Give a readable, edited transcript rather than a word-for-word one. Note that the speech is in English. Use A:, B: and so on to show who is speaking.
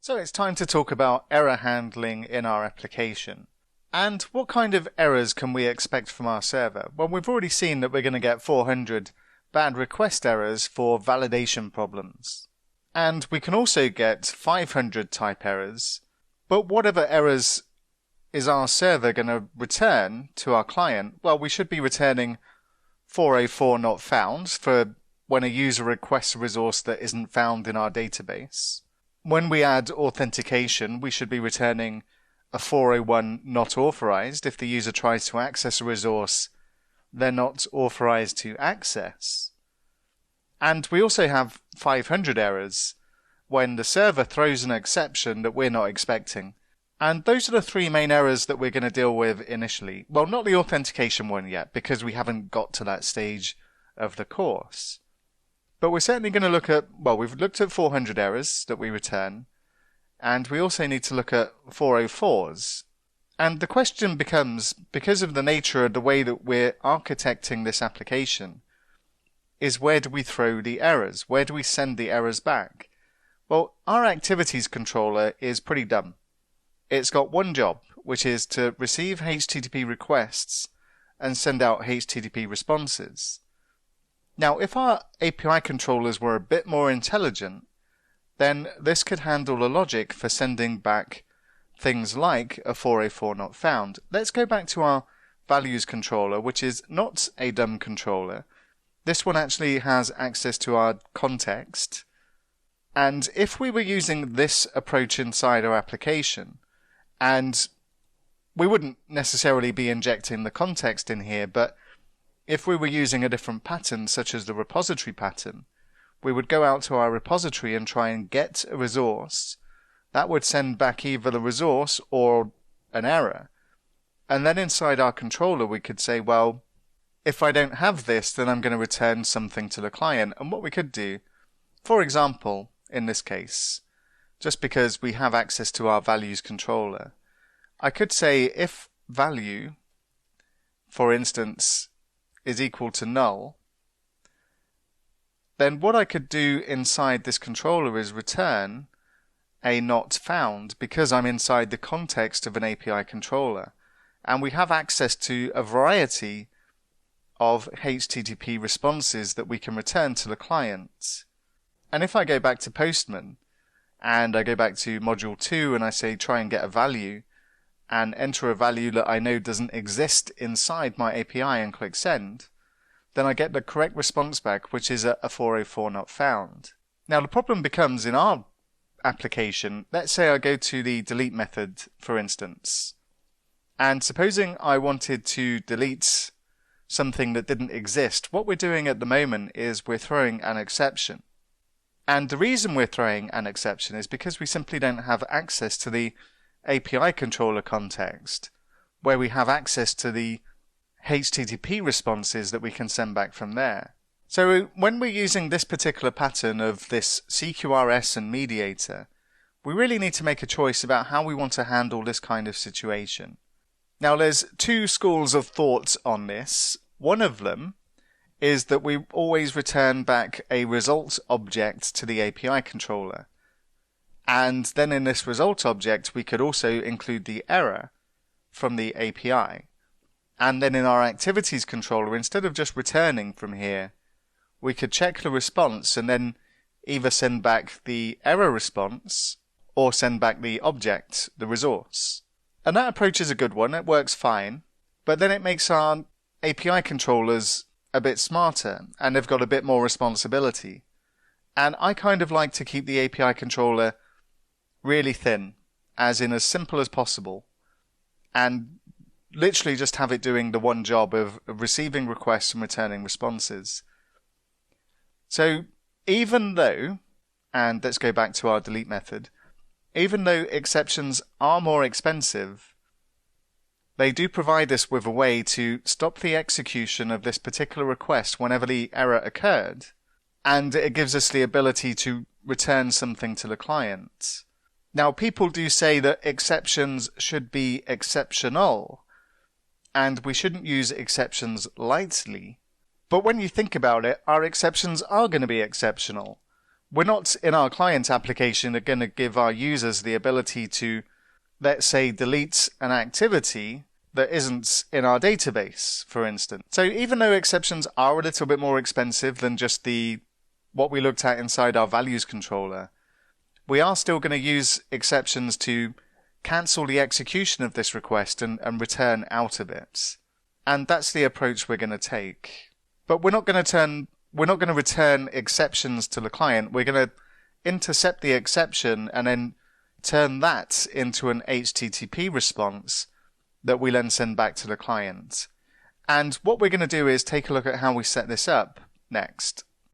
A: So it's time to talk about error handling in our application. And what kind of errors can we expect from our server? Well, we've already seen that we're going to get 400 bad request errors for validation problems. And we can also get 500 type errors. But whatever errors is our server going to return to our client? Well, we should be returning 404 not found for when a user requests a resource that isn't found in our database. When we add authentication, we should be returning a 401 not authorized if the user tries to access a resource they're not authorized to access. And we also have 500 errors when the server throws an exception that we're not expecting. And those are the three main errors that we're going to deal with initially. Well, not the authentication one yet, because we haven't got to that stage of the course. But we're certainly going to look at, well, we've looked at 400 errors that we return, and we also need to look at 404s. And the question becomes, because of the nature of the way that we're architecting this application, is where do we throw the errors? Where do we send the errors back? Well, our activities controller is pretty dumb. It's got one job, which is to receive HTTP requests and send out HTTP responses. Now, if our API controllers were a bit more intelligent, then this could handle the logic for sending back things like a 404 not found. Let's go back to our values controller, which is not a dumb controller. This one actually has access to our context. And if we were using this approach inside our application, and we wouldn't necessarily be injecting the context in here, but if we were using a different pattern, such as the repository pattern, we would go out to our repository and try and get a resource. That would send back either the resource or an error. And then inside our controller, we could say, well, if I don't have this, then I'm going to return something to the client. And what we could do, for example, in this case, just because we have access to our values controller, I could say if value, for instance, is equal to null, then what I could do inside this controller is return a not found, because I'm inside the context of an API controller. And we have access to a variety of HTTP responses that we can return to the client. And if I go back to Postman, and I go back to module 2 and I say try and get a value, and enter a value that I know doesn't exist inside my API and click send, then I get the correct response back, which is a 404 not found. Now the problem becomes in our application, let's say I go to the delete method, for instance, and supposing I wanted to delete something that didn't exist, what we're doing at the moment is we're throwing an exception. And the reason we're throwing an exception is because we simply don't have access to the API controller context, where we have access to the HTTP responses that we can send back from there. So when we're using this particular pattern of this CQRS and mediator, we really need to make a choice about how we want to handle this kind of situation. Now there's two schools of thought on this. One of them is that we always return back a result object to the API controller. And then in this result object, we could also include the error from the API. And then in our activities controller, instead of just returning from here, we could check the response and then either send back the error response or send back the object, the resource. And that approach is a good one, it works fine, but then it makes our API controllers a bit smarter and they've got a bit more responsibility. And I kind of like to keep the API controller really thin, as in as simple as possible, and literally just have it doing the one job of receiving requests and returning responses. So even though, and let's go back to our delete method, even though exceptions are more expensive, they do provide us with a way to stop the execution of this particular request whenever the error occurred, and it gives us the ability to return something to the client. Now, people do say that exceptions should be exceptional, and we shouldn't use exceptions lightly. But when you think about it, our exceptions are going to be exceptional. we're not in our client application going to give our users the ability to, let's say, delete an activity that isn't in our database, for instance. So even though exceptions are a little bit more expensive than just what we looked at inside our values controller, we are still going to use exceptions to cancel the execution of this request and return out of it. And that's the approach we're going to take. But we're not going to return exceptions to the client. We're going to intercept the exception and then turn that into an HTTP response that we then send back to the client. And what we're going to do is take a look at how we set this up next.